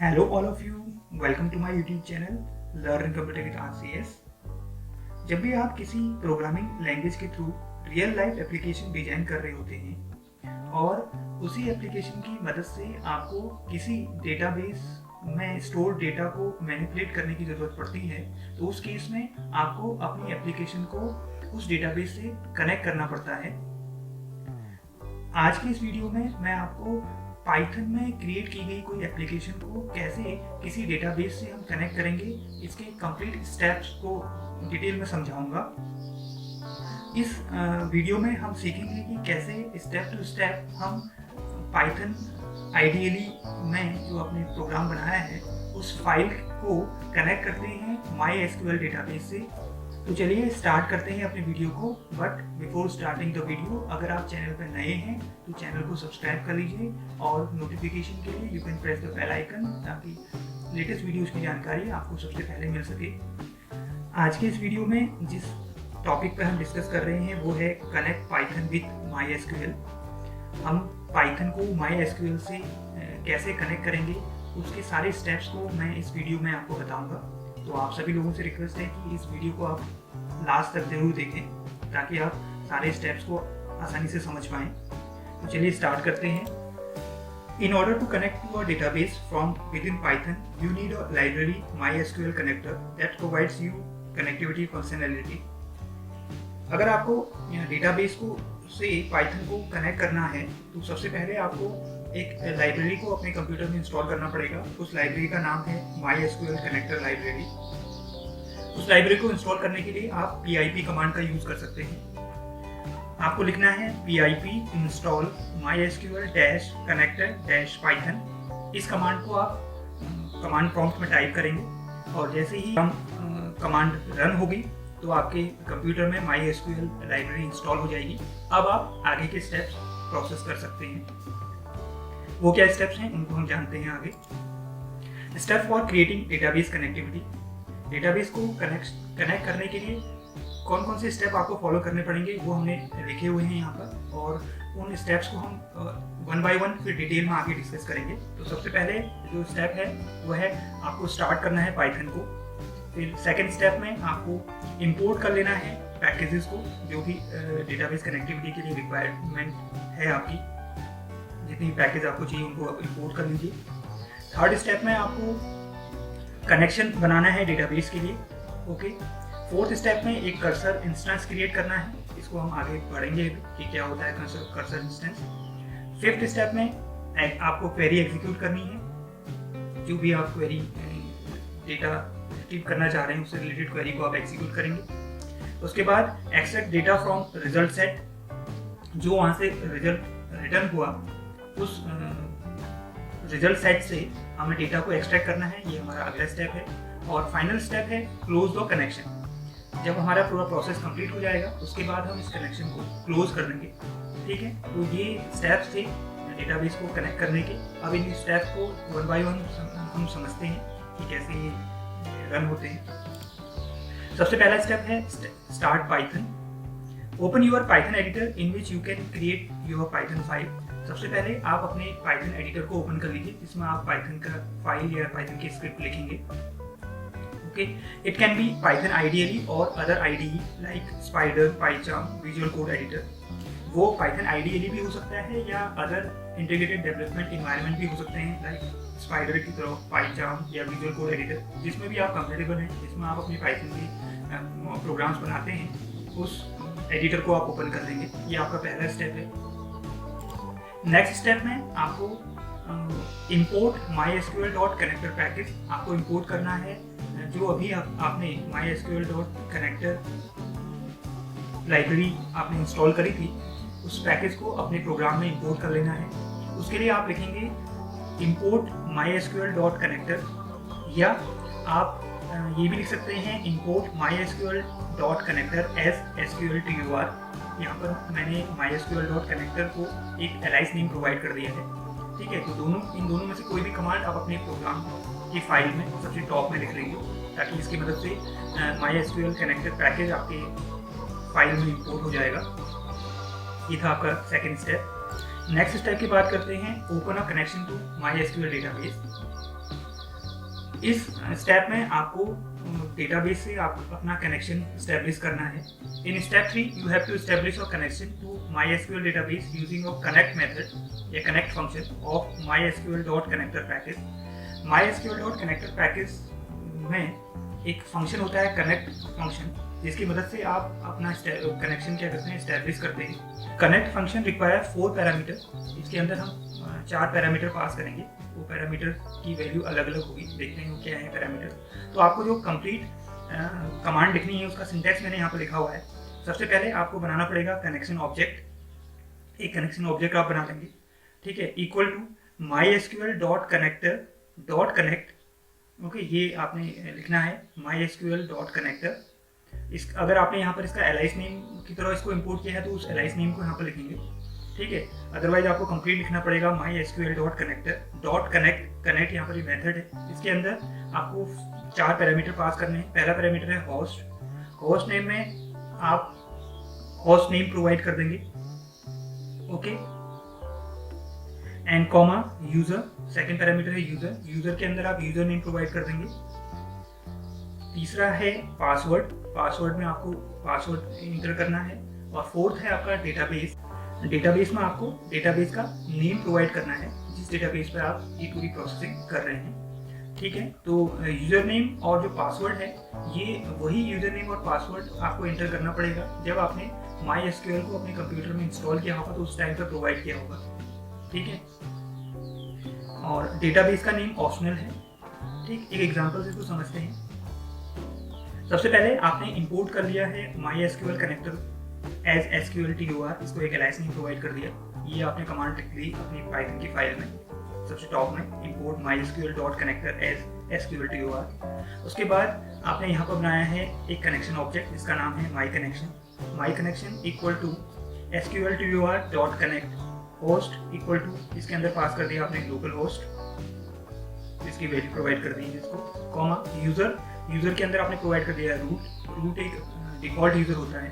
Hello all of you, welcome to my YouTube channel Learn Computer with RCS। जब भी आप किसी programming language के through real life application design कर रहे होते हैं और उसी एप्लीकेशन की मदद से आपको किसी डेटाबेस में स्टोर डेटा को मैनिपुलेट करने की ज़रूरत पड़ती है, तो उस केस में आपको अपनी एप्लीकेशन को उस डेटाबेस से कनेक्ट करना पड़ता है। आज के इस वीडियो में मैं आपको पाइथन में क्रिएट की गई कोई एप्लीकेशन को कैसे किसी डेटाबेस से हम कनेक्ट करेंगे, इसके कंप्लीट स्टेप्स को डिटेल में समझाऊंगा। इस वीडियो में हम सीखेंगे कि कैसे स्टेप टू स्टेप हम पाइथन आइडियली में जो अपने प्रोग्राम बनाया है उस फाइल को कनेक्ट करते हैं MySQL डेटाबेस से। तो चलिए स्टार्ट करते हैं अपने वीडियो को। But before starting the video, अगर आप चैनल पर नए हैं तो चैनल को सब्सक्राइब कर लीजिए और नोटिफिकेशन के लिए you can press the bell icon, ताकि लेटेस्ट वीडियोस की जानकारी आपको सबसे पहले मिल सके। आज के इस वीडियो में जिस टॉपिक पर हम डिस्कस कर रहे हैं वो है कनेक्ट पाइथन विथ MySQL। हम पाइथन को MySQL से कैसे कनेक्ट करेंगे, उसके सारे स्टेप्स को मैं इस वीडियो में आपको बताऊंगा। तो आप सभी लोगों से रिक्वेस्ट है कि इस वीडियो को आप लास्ट तक जरूर देखें, ताकि आप सारे स्टेप्स को आसानी से समझ पाएं। तो चलिए स्टार्ट करते हैं। In order to connect to a database from within Python, you need a library MySQL connector that provides you connectivity functionality। अगर आपको डेटाबेस को से पाइथन को कनेक्ट करना है तो सबसे पहले आपको एक लाइब्रेरी को अपने कंप्यूटर में इंस्टॉल करना पड़ेगा। उस लाइब्रेरी का नाम है MySQL कनेक्टर लाइब्रेरी। उस लाइब्रेरी को इंस्टॉल करने के लिए आप pip कमांड का यूज कर सकते हैं। आपको लिखना है pip install mysql-connector-python। इस कमांड को आप कमांड प्रॉम्प्ट में टाइप करेंगे और जैसे ही कमांड रन होगी तो आपके कंप्यूटर में MySQL लाइब्रेरी इंस्टॉल हो जाएगी। अब आप आगे के स्टेप्स प्रोसेस कर सकते हैं। वो क्या स्टेप्स हैं उनको हम जानते हैं आगे। Step for creating database connectivity. Database को कनेक्ट करने के लिए कौन कौन से स्टेप आपको फॉलो करने पड़ेंगे वो हमने लिखे हुए हैं यहाँ पर, और उन स्टेप्स को हम वन बाय वन फिर डिटेल में आगे डिस्कस करेंगे। तो सबसे पहले जो स्टेप है वो है आपको स्टार्ट करना है पाइथन को। फिर सेकेंड स्टेप में आपको इंपोर्ट कर लेना है पैकेजेस को, जो भी डेटाबेस कनेक्टिविटी के लिए रिक्वायरमेंट है आपकी, जितनी पैकेज आपको चाहिए उनको आप इंपोर्ट कर लीजिए। थर्ड स्टेप में आपको कनेक्शन बनाना है डेटाबेस के लिए। ओके। फोर्थ स्टेप में एक कर्सर इंस्टेंस क्रिएट करना है। इसको हम आगे बढ़ेंगे कि क्या होता है कर्सर इंस्टेंस। फिफ्थ स्टेप में आपको क्वेरी एग्जीक्यूट करनी है। जो भी आप क्वेरी डेटा रिट्रीव करना चाह रहे हैं उससे रिलेटेड क्वेरी को आप एग्जीक्यूट करेंगे। उसके बाद extract data from result set. जो वहाँ से रिजल्ट रिटर्न हुआ उस रिजल्ट सेट से हमें डेटा को एक्सट्रैक्ट करना है। ये हमारा अगला स्टेप है। और फाइनल स्टेप है क्लोज द कनेक्शन। जब हमारा पूरा प्रोसेस कंप्लीट हो जाएगा उसके बाद हम इस कनेक्शन को क्लोज कर देंगे। ठीक है। तो ये स्टेप्स थे डेटाबेस को कनेक्ट करने के। अब इन स्टेप्स को वन बाय वन हम समझते हैं कि कैसे ये रन होते हैं। सबसे पहला स्टेप है start Python. Open your Python editor in which you can create your Python file. सबसे पहले आप अपने पाइथन एडिटर को ओपन कर लीजिए, जिसमें आप पाइथन का फाइल या पाइथन की स्क्रिप्ट लिखेंगे। Okay. It can be Python ideally और other IDE like Spyder, PyCharm, visual code editor. वो पाइथन आइडियली भी हो सकता है या अदर इंटीग्रेटेड डेवलपमेंट इन्वायरमेंट भी हो सकते हैं, लाइक स्पाइडर की तरह पाइचार्म या विजुअल कोड एडिटर, जिसमें भी आप कंफर्टेबल हैं, जिसमें आप अपने पाइथन के प्रोग्राम्स बनाते हैं, उस एडिटर को आप ओपन कर लेंगे। ये आपका पहला स्टेप है। नेक्स्ट स्टेप में आपको इंपोर्ट MySQL.connector पैकेज आपको इंपोर्ट करना है। जो अभी आपने MySQL.connector लाइब्रेरी आपने इंस्टॉल करी थी, उस पैकेज को अपने प्रोग्राम में इंपोर्ट कर लेना है। उसके लिए आप लिखेंगे इंपोर्ट MySQL.connector, या आप ये भी लिख सकते हैं इंपोर्ट MySQL.connector as SQL_TOR। यहाँ पर मैंने MySQL.connector को एक एलाइस नेम प्रोवाइड कर दिया है। ठीक है। तो इन दोनों में से कोई भी कमांड आप अपने प्रोग्राम की फाइल में सबसे टॉप में लिख लेंगे, ताकि इसकी मदद से MySQL कनेक्टर पैकेज आपके फाइल में इंपोर्ट हो जाएगा। ये था आपका सेकेंड स्टेप। नेक्स्ट स्टेप की बात करते हैं, open a connection to MySQL database. इस स्टेप में आपको डेटाबेस से आप अपना कनेक्शन स्टैब्लिश करना है। In step 3 you have to establish your connection to MySQL database using your connect method या connect function of MySQL.connector package. MySQL.connector package में एक फंक्शन होता है कनेक्ट फंक्शन, जिसकी मदद से आप अपना कनेक्शन क्या करते हैं, स्टैब्लिश करते हैं। Connect function require 4 parameter. इसके अंदर हम 4 पैरामीटर पास करेंगे। वो पैरामीटर की वैल्यू अलग अलग होगी, देखते हैं वो क्या है पैरामीटर। तो आपको जो कंप्लीट कमांड लिखनी है उसका सिंटैक्स मैंने यहाँ पर लिखा हुआ है। सबसे पहले आपको बनाना पड़ेगा कनेक्शन ऑब्जेक्ट। एक कनेक्शन ऑब्जेक्ट आप बना लेंगे, ठीक है, इक्वल टू MySQL.connector.connect। ओके, ये आपने लिखना है MySQL.connector। इस अगर आपने यहाँ पर इसका एलाइस नेम की तरह इसको इंपोर्ट किया है तो उस एलाइस नेम को यहाँ पर लिखेंगे, ठीक है। अदरवाइज आपको कंप्लीट लिखना पड़ेगा MySQL.connector.connect। कनेक्ट यहाँ पर ये मेथड है। इसके अंदर आपको 4 पैरामीटर पास करने हैं। पहला पैरामीटर है होस्ट। होस्ट नेम में आप होस्ट नेम प्रोवाइड कर देंगे, okay, and comma user. Second parameter है यूजर। यूजर के अंदर आप यूजर नेम प्रोवाइड कर देंगे। तीसरा है पासवर्ड। पासवर्ड में आपको पासवर्ड इंटर करना है। और फोर्थ है आपका डेटाबेस। डेटाबेस में आपको डेटाबेस का नेम प्रोवाइड करना है जिस डेटाबेस पर आप ये पूरी प्रोसेसिंग कर रहे हैं, ठीक है। तो यूजर नेम और जो पासवर्ड है, ये वही यूजर नेम और पासवर्ड आपको इंटर करना पड़ेगा जब आपने MySQL को अपने कंप्यूटर में इंस्टॉल किया होगा, तो उस टाइम पर प्रोवाइड किया होगा, ठीक है। और डेटाबेस का नेम ऑप्शनल है, ठीक। एक एग्जांपल से इसको समझते हैं। सबसे पहले आपने इंपोर्ट कर लिया है MySQL कनेक्टर एज SQLTOR। इसको एक एलाइस नेम प्रोवाइड कर दिया। ये आपने कमांड लिख ली अपनी पाइथन की फाइल में, सबसे टॉप में, इंपोर्ट MySQL.connector एज SQLTOR। उसके बाद आपने यहाँ पर बनाया है एक कनेक्शन ऑब्जेक्ट जिसका नाम है MyConnection equal to SQLTOR.connect। Host equal to, इसके अंदर पास कर दिया आपने लोकल होस्ट, इसकी वैल्यू प्रोवाइड कर दी है इसको, कॉमा यूजर। यूजर के अंदर आपने प्रोवाइड कर दिया रूट। रूट एक डिफॉल्ट यूजर होता है,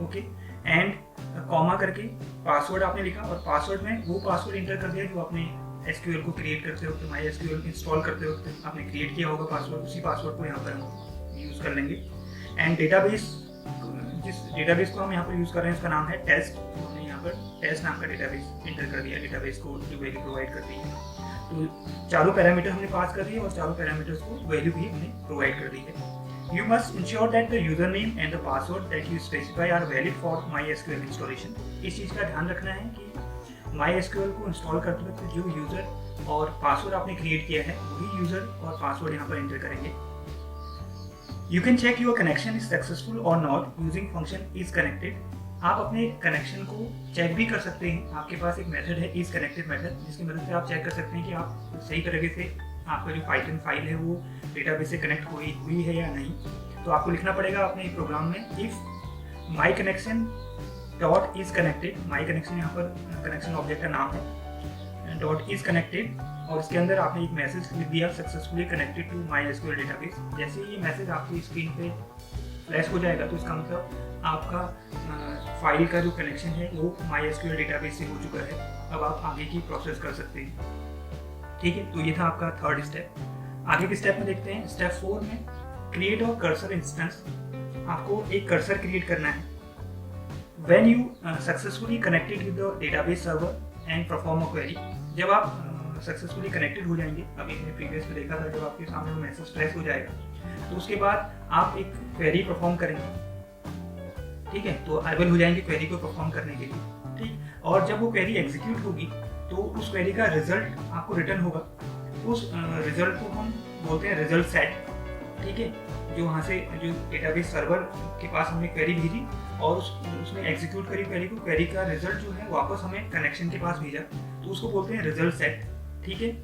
ओके, एंड कॉमा करके पासवर्ड आपने लिखा। और पासवर्ड में वो पासवर्ड इंटर कर दिया जो आपने SQL को क्रिएट करते वक्त, MySQL इंस्टॉल करते वक्त आपने क्रिएट किया होगा पासवर्ड, उसी पासवर्ड को यहाँ पर हम यूज़ कर लेंगे। एंड डेटाबेस, जिस डेटाबेस को हम यहाँ पर यूज़ कर रहे हैं उसका नाम है टेस्ट। तो हमने यहाँ पर टेस्ट नाम का डेटाबेस इंटर कर दिया, डेटाबेस को जो वैल्यू प्रोवाइड कर दी है। तो चारों पैरामीटर हमने पास कर दिए और चारों पैरामीटर्स को वैल्यू भी हमने प्रोवाइड कर दी है। You must ensure that the username and the password that you specify are valid for MySQL installation। इस चीज़ का ध्यान रखना है कि MySQL को इंस्टॉल करते वक्त जो यूज़र और पासवर्ड आपने क्रिएट किया है वही यूज़र और पासवर्ड यहाँ पर एंटर करेंगे। You can check your connection is successful or not using function isConnected। आप अपने कनेक्शन को चेक भी कर सकते हैं। आपके पास एक मेथड है isConnected मेथड, जिसकी मदद से आप चेक कर सकते हैं कि आप सही तरीके से आपका जो पाइथन फाइल है वो डेटाबेस से कनेक्ट हुई है या नहीं। तो आपको लिखना पड़ेगा अपने प्रोग्राम में इफ MyConnection.isConnected। MyConnection यहाँ पर कनेक्शन ऑब्जेक्ट का नाम है, .isConnected, और इसके अंदर आपने एक मैसेज लिख दिया successfully connected to MySQL database. जैसे ही ये मैसेज आपकी स्क्रीन पे फ्लैश हो जाएगा तो इसका मतलब आपका फाइल का जो कनेक्शन है वो MySQL डेटाबेस से हो चुका है। अब आप आगे की प्रोसेस कर सकते हैं, ठीक है। तो ये था आपका थर्ड स्टेप। आगे के स्टेप में देखते हैं। स्टेप 4 में क्रिएट अ कर्सर इंस्टेंस। आपको एक कर्सर क्रिएट करना है। When you successfully connected with the database server and perform a query. जब आप सक्सेसफुली कनेक्टेड हो जाएंगे, अभी हमने प्रीवियस में देखा था, जब आपके सामने मैसेज फ्लैश हो जाएगा तो उसके बाद आप एक क्वेरी परफॉर्म करेंगे, ठीक है। तो एबल हो जाएंगे क्वेरी को परफॉर्म करने के लिए, ठीक। और जब वो क्वेरी एग्जीक्यूट होगी तो उस क्वेरी का रिजल्ट आपको रिटर्न होगा। उस रिजल्ट को हम बोलते हैं रिजल्ट सेट, ठीक है। जो वहाँ से जो डेटाबेस सर्वर के पास हमने क्वेरी भेजी और उसने एग्जीक्यूट करी क्वेरी को, क्वेरी का रिजल्ट जो है वापस हमें कनेक्शन के पास भेजा, तो उसको बोलते हैं रिजल्ट सेट, ठीक है।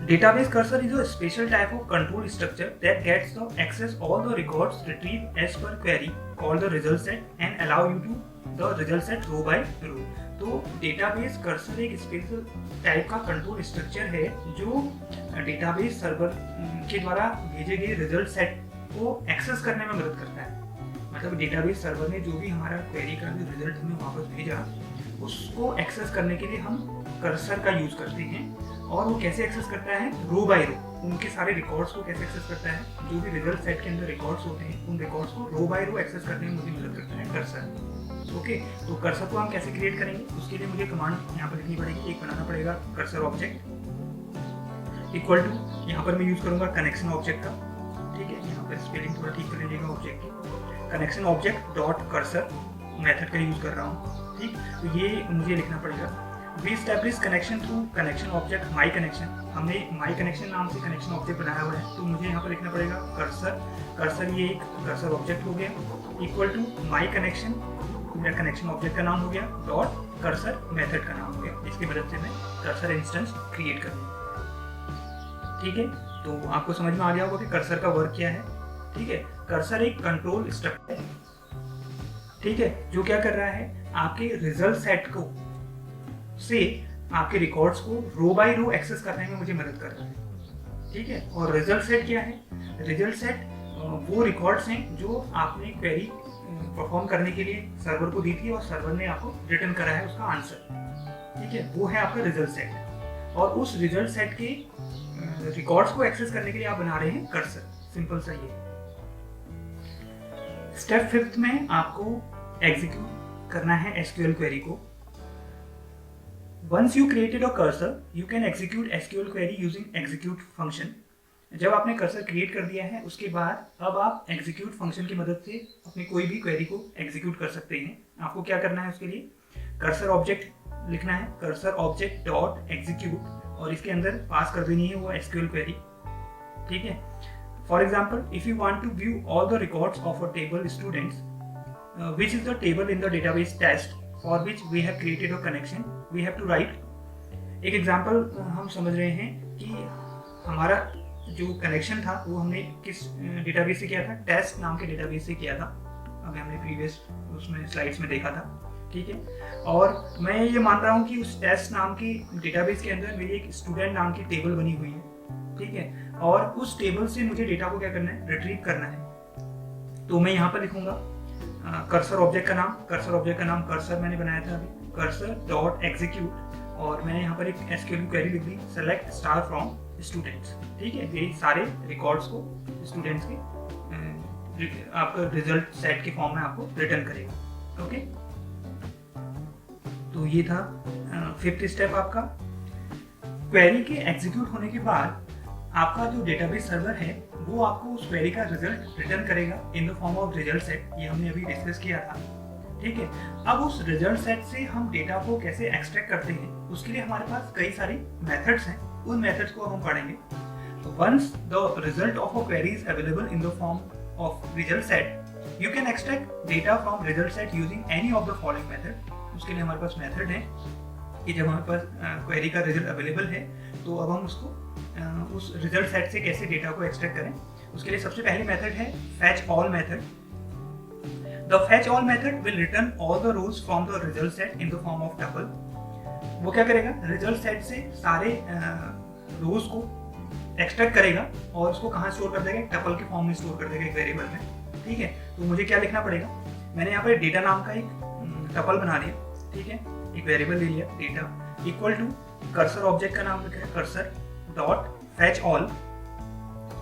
Database cursor is a special type of control structure that gets the access all the records retrieved as per query called the result set and allow you to the result set row by row। तो database cursor एक special type का control structure है जो database server के द्वारा भेजे गए result set को एक्सेस करने में मदद करता है। मतलब डेटाबेस सर्वर ने जो भी हमारा क्वेरी का जो रिजल्ट हमें वापस भेजा उसको एक्सेस करने के लिए हम कर्सर का यूज करते हैं। और वो कैसे एक्सेस करता है, रो बाय रो उनके सारे रिकॉर्ड्स को कैसे एक्सेस करता है, जो भी रिजल्ट सेट के अंदर रिकॉर्ड्स होते हैं उन रिकॉर्ड्स को रो बाय रो एक्सेस करने में मुझे मदद करता है कर्सर। ओके, तो कर्सर को हम कैसे क्रिएट करेंगे, उसके लिए मुझे कमांड यहाँ पर लिखनी पड़ेगी। एक बनाना पड़ेगा कर्सर ऑब्जेक्ट इक्वल टू, यहाँ पर मैं यूज करूंगा कनेक्शन ऑब्जेक्ट का, ठीक है, यहाँ पर स्पेलिंग थोड़ा ठीक कर लीजिएगा ऑब्जेक्ट की, connection object dot cursor method का यूज कर रहा हूँ, ठीक। तो ये मुझे लिखना पड़ेगा। We establish connection through connection object my connection, हमने माई कनेक्शन नाम से कनेक्शन ऑब्जेक्ट बनाया हुआ है, तो मुझे यहाँ पर लिखना पड़ेगा कर्सर, कर्सर ये एक कर्सर ऑब्जेक्ट हो गया, इक्वल टू माई कनेक्शन, मेरा कनेक्शन ऑब्जेक्ट का नाम हो गया, डॉट कर्सर मेथड का नाम हो गया, इसकी मदद से मैं कर्सर इंस्टेंस क्रिएट कर दूँगा। ठीक है, तो आपको समझ में आ गया होगा कि कर्सर का वर्क क्या है। ठीक है, कर्सर एक कंट्रोल स्ट्रक्चर है, ठीक है, जो क्या कर रहा है, आपके रिजल्ट सेट को से आपके रिकॉर्ड्स को रो बाय रो एक्सेस करने में मुझे मदद कर रहा है। ठीक है, और रिजल्ट सेट क्या है, रिजल्ट सेट वो रिकॉर्ड्स हैं जो आपने क्वेरी परफॉर्म करने के लिए सर्वर को दी थी और सर्वर ने आपको रिटर्न करा है उसका आंसर। ठीक है, वो है आपका रिजल्ट सेट, और उस रिजल्ट सेट के रिकॉर्ड्स को एक्सेस करने के लिए आप बना रहे हैं कर्सर। सिंपल सा ये। स्टेप 5 में आपको एग्जीक्यूट करना है एसक्यूएल क्वेरी को। Once you created a cursor, you can execute SQL query using execute function. जब आपने कर्सर क्रिएट कर दिया है उसके बाद अब आप एग्जीक्यूट फंक्शन की मदद से अपनी कोई भी क्वेरी को एग्जीक्यूट कर सकते हैं। आपको क्या करना है, उसके लिए कर्सर ऑब्जेक्ट लिखना है, कर्सर ऑब्जेक्ट डॉट एग्जीक्यूट, और इसके अंदर पास कर देनी है वो SQL क्वेरी। ठीक है, for example if you want to view all the records of a table students which is the table in the database test for which we have created a connection, we have to write. एक example हम समझ रहे हैं कि हमारा जो connection था वो हमने किस डेटाबेस से किया था, टेस्ट नाम के डेटाबेस से किया था, अभी हमने प्रीवियस उसमें स्लाइड्स में देखा था। ठीक है, और मैं ये मान रहा हूँ कि उस टेस्ट नाम की डेटाबेस के अंदर मेरी एक स्टूडेंट नाम की टेबल बनी हुई है। ठीक है, और उस टेबल से मुझे डेटा को क्या करना है, रिट्रीव करना है। तो मैं यहाँ पर लिखूंगा कर्सर ऑब्जेक्ट का नाम, कर्सर ऑब्जेक्ट का नाम कर्सर मैंने बनाया था अभी, कर्सर डॉट एग्जीक्यूट, और मैंने यहाँ पर एक एसक्यूएल क्वेरी लिख दी, सेलेक्ट स्टार फ्रॉम स्टूडेंट्स। ठीक है, ये सारे रिकॉर्ड्स को स्टूडेंट्स के आपका रिजल्ट सेट के फॉर्म में आपको रिटर्न करेगा। ओके, तो ये था 5th स्टेप आपका। क्वेरी के एग्जीक्यूट होने के बाद आपका जो डेटाबेस सर्वर है वो आपको उस क्वेरी का रिजल्ट रिटर्न करेगा इन the form of result set, ये हमने अभी डिस्कस किया था। ठीक है, अब उस रिजल्ट सेट से हम डेटा को कैसे एक्सट्रैक्ट करते हैं उसके लिए हमारे पास कई सारी मेथड्स हैं, उन मेथड्स को हम पढ़ेंगे। तो once the result of a query is available in the form of result set, you can extract data from result set using any of the following method. उसके लिए हमारे पास मेथड है कि जब हमारे पास क्वेरी का रिजल्ट अवेलेबल है तो अब हम उसको उस रिजल्ट सेट से कैसे डेटा को एक्सट्रैक्ट करें। उसके लिए सबसे पहली मेथड है fetch all method. The fetch all method will return all the rows from the result set in the form of tuple. वो क्या करेगा, रिजल्ट सेट से सारे रोज को एक्सट्रैक्ट करेगा और उसको कहाँ स्टोर कर देगा, टपल के फॉर्म में स्टोर कर देगा एक वेरिएबल में। ठीक है, तो मुझे क्या लिखना पड़ेगा, मैंने यहाँ पर डेटा नाम का एक टपल बना लिया। ठीक है, एक वेरिएबल ले लिया data, equal to cursor object का नाम लिखा है कर्सर डॉट फैच ऑल।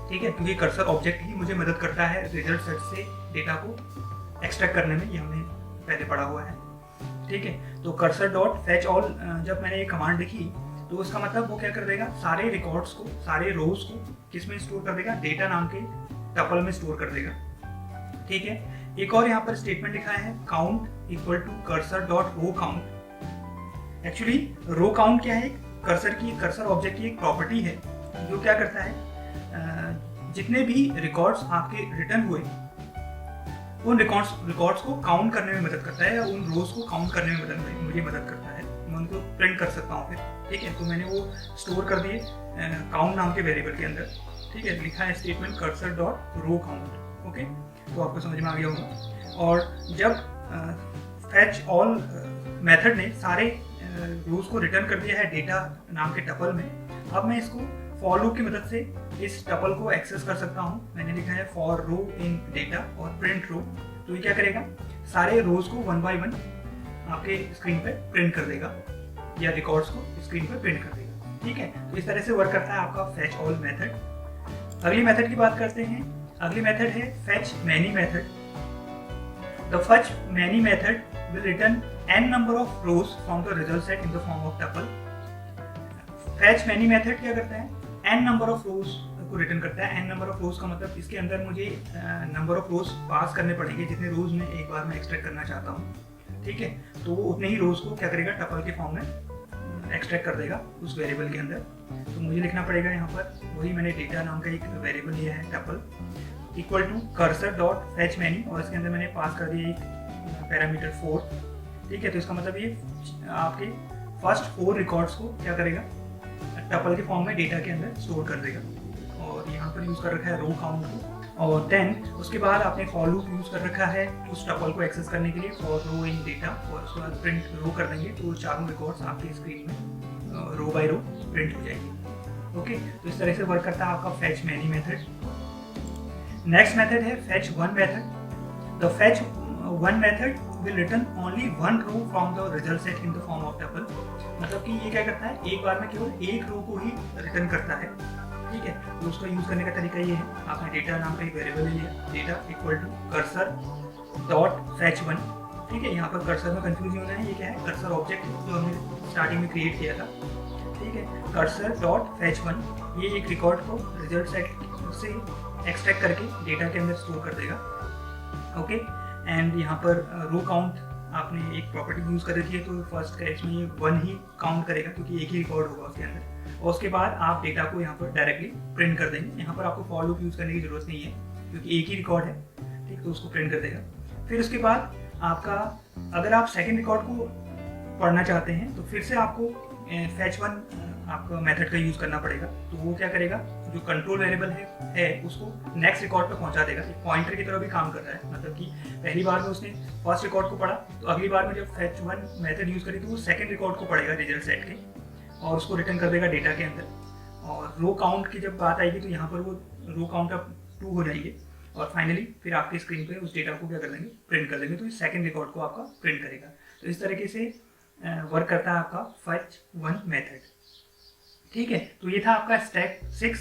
ठीक है, क्योंकि कर्सर ऑब्जेक्ट ही मुझे मदद करता है रिजल्ट सेट से डेटा को एक्सट्रैक्ट करने में, ये हमने पहले पढ़ा हुआ है। ठीक है, तो कर्सर डॉट फैच ऑल जब मैंने ये कमांड लिखी तो उसका मतलब वो क्या कर देगा, सारे रिकॉर्ड्स को, सारे रोज को किस में स्टोर कर देगा, डेटा नाम के टपल में स्टोर कर देगा। ठीक है, एक और यहाँ पर स्टेटमेंट लिखा है count equal to cursor dot row count. Actually row count क्या है, कर्सर ऑब्जेक्ट की एक प्रॉपर्टी है जो क्या करता है, जितने भी रिकॉर्ड्स आपके रिटर्न हुए उन रिकॉर्ड्स को काउंट करने में मदद करता है, या उन रोज को काउंट करने में मुझे मदद करता है, मैं उनको प्रिंट कर सकता हूँ फिर। ठीक है, तो मैंने वो स्टोर कर दिए काउंट नाम के वेरिएबल के अंदर। ठीक है, लिखा है statement cursor dot row count. Okay, तो आपको समझ में आ गया होगा। और जब फैच ऑल मेथड ने सारे रोज को रिटर्न कर दिया है डेटा नाम के टपल में, अब मैं इसको फॉर लूप की मदद से इस टपल को एक्सेस कर सकता हूँ। मैंने लिखा है फॉर रो इन डेटा और प्रिंट रो। तो ये क्या करेगा, सारे रोज को 1 बाय 1 आपके स्क्रीन पे प्रिंट कर देगा, या रिकॉर्ड्स को स्क्रीन पे प्रिंट कर देगा। ठीक है, तो इस तरह से वर्क करता है आपका फेच ऑल मेथड। अगली मेथड की बात करते हैं। अगली मेथड है fetch many method. The fetch many method will return n number of rose from the result set in the form of tuple. Fetch many method क्या करता है, n नंबर ऑफ रोज को रिटर्न करता है। n नंबर ऑफ रोज का मतलब इसके अंदर मुझे नंबर ऑफ रोज पास करने पड़ेंगे जितने रोज में एक बार में एक्सट्रैक्ट करना चाहता हूँ। ठीक है, तो वो उतने ही रोज को क्या करेगा, टपल के फॉर्म में एक्सट्रैक्ट कर देगा उस वेरिएबल के अंदर। तो मुझे लिखना पड़ेगा यहाँ पर, वही मैंने डेटा नाम का एक वेरिएबल लिया है tuple, equal to cursor dot fetch many, और इसके अंदर मैंने पास कर दिया एक पैरामीटर 4। ठीक है, तो इसका मतलब ये आपके फर्स्ट 4 रिकॉर्ड्स को क्या करेगा, टपल के फॉर्म में डेटा के अंदर स्टोर कर देगा। और यहाँ पर यूज़ कर रखा है रो काउंट को। और देन उसके बाद आपने फॉर लूप यूज़ कर रखा है उस टपल को एक्सेस करने के लिए, फॉर रो इन डेटा, और उसके बाद प्रिंट रो कर देंगे तो चारों रिकॉर्ड्स आपकी स्क्रीन में रो बाय रो प्रिंट हो जाएगी। ओके, तो इस तरह से वर्क करता है आपका fetch many method. Next method है fetch one method. The fetch one method will return only one row from the result set in the form of tuple. मतलब कि ये क्या करता है, एक बार में केवल एक रो को ही रिटर्न करता है। ठीक है, तो उसका यूज करने का तरीका ये है, आपने डेटा नाम का एक वेरिएबल ले लिया, data equal to cursor dot fetch one. ठीक है, यहाँ पर कर्सर में कंफ्यूज होना है, ये क्या है, कर्सर ऑब्जेक्ट जो हमने स्टार्टिंग में क्रिएट किया था। ठीक है, कर्सर डॉट फेच वन, ये एक रिकॉर्ड को रिजल्ट सेट से एक्सट्रैक्ट करके डेटा के अंदर स्टोर कर देगा। ओके, एंड यहाँ पर रो काउंट आपने एक प्रॉपर्टी यूज कर रखी है, तो फर्स्ट केस में ये 1 ही काउंट करेगा क्योंकि एक ही रिकॉर्ड होगा उसके अंदर। और उसके बाद आप डेटा को यहाँ पर डायरेक्टली प्रिंट कर देंगे। यहाँ पर आपको फॉर लूप यूज करने की जरूरत नहीं है क्योंकि एक ही रिकॉर्ड है। ठीक, तो उसको प्रिंट कर देगा। फिर उसके बाद आपका, अगर आप सेकेंड रिकॉर्ड को पढ़ना चाहते हैं तो फिर से आपको फेच वन आपका मेथड का यूज करना पड़ेगा। तो वो क्या करेगा, जो कंट्रोल वेरिएबल है उसको नेक्स्ट रिकॉर्ड पर पहुंचा देगा। एक पॉइंटर की तरह भी काम कर रहा है, मतलब कि पहली बार में उसने फर्स्ट रिकॉर्ड को पढ़ा, तो अगली बार में जब फेच वन मेथड यूज करेगी तो वो सेकंड रिकॉर्ड को पढ़ेगा रिजल्ट सेट के, और उसको रिटर्न कर देगा डेटा के अंदर। और रो काउंट की जब बात आएगी तो यहाँ पर वो रो काउंट अब 2 हो जाएंगे, और फाइनली फिर आपकी स्क्रीन पे उस डेटा को क्या कर देंगे, प्रिंट कर देंगे। तो इस सेकंड रिकॉर्ड को आपका प्रिंट करेगा। तो इस तरीके से वर्क करता है आपका फेच वन मेथड। ठीक है, तो ये था आपका स्टेप 6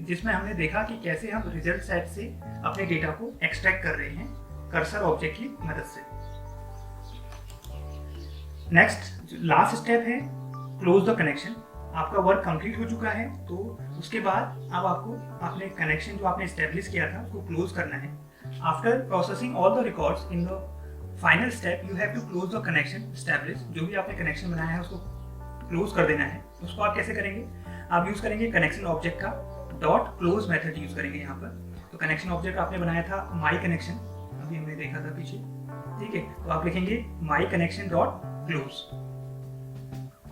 जिसमें हमने देखा कि कैसे हम रिजल्ट सेट से अपने डेटा को एक्सट्रैक्ट कर रहे हैं कर्सर ऑब्जेक्ट की मदद से। नेक्स्ट लास्ट स्टेप है क्लोज द कनेक्शन। आपका वर्क कंप्लीट हो चुका है, तो उसके बाद अब आपको अपने कनेक्शन जो आपने एस्टेब्लिश किया था उसको क्लोज करना है। After processing all the records in the final step you have to close the connection establish. जो भी आपने कनेक्शन बनाया है उसको क्लोज कर देना है। उसको आप कैसे करेंगे, आप यूज करेंगे कनेक्शन ऑब्जेक्ट का डॉट क्लोज मेथड यूज करेंगे यहाँ पर। तो कनेक्शन ऑब्जेक्ट आपने बनाया था माई कनेक्शन, अभी हमने देखा था पीछे। ठीक है, तो आप लिखेंगे my connection dot close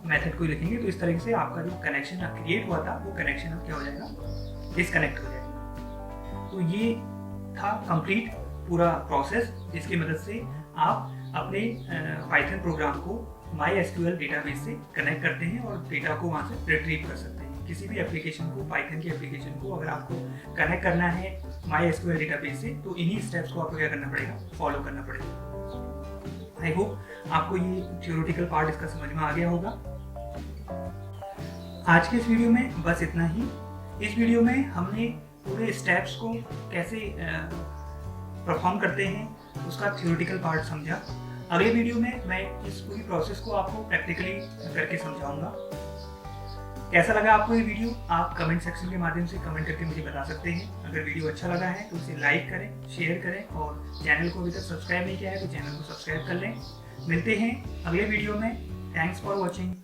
method को लिखेंगे। तो इस तरीके से आपका जो कनेक्शन क्रिएट हुआ था वो कनेक्शन अब क्या हो जाएगा, डिसकनेक्ट हो जाएगा। तो ये था कंप्लीट पूरा प्रोसेस जिसकी मदद से आप अपने पाइथन प्रोग्राम को MySQL डेटाबेस से कनेक्ट करते हैं और डेटा को वहाँ से रिट्रीव कर सकते हैं। किसी भी एप्लीकेशन को, पाइथन की एप्लीकेशन को अगर आपको कनेक्ट करना है MySQL डेटाबेस से, तो इन्हीं स्टेप्स को आपको क्या करना पड़ेगा, फॉलो करना पड़ेगा। आई होप आपको ये थ्योरेटिकल पार्ट इसका समझ में आ गया होगा। आज के इस वीडियो में बस इतना ही। इस वीडियो में हमने पूरे स्टेप्स को कैसे परफॉर्म करते हैं उसका थ्योरेटिकल पार्ट समझा। अगले वीडियो में मैं इस पूरी प्रोसेस को आपको प्रैक्टिकली करके समझाऊंगा। कैसा लगा आपको ये वीडियो, आप कमेंट सेक्शन के माध्यम से कमेंट करके मुझे बता सकते हैं। अगर वीडियो अच्छा लगा है तो इसे लाइक करें, शेयर करें, और चैनल को अभी तक सब्सक्राइब नहीं किया है तो चैनल को सब्सक्राइब कर लें। मिलते हैं अगले वीडियो में। Thanks for watching.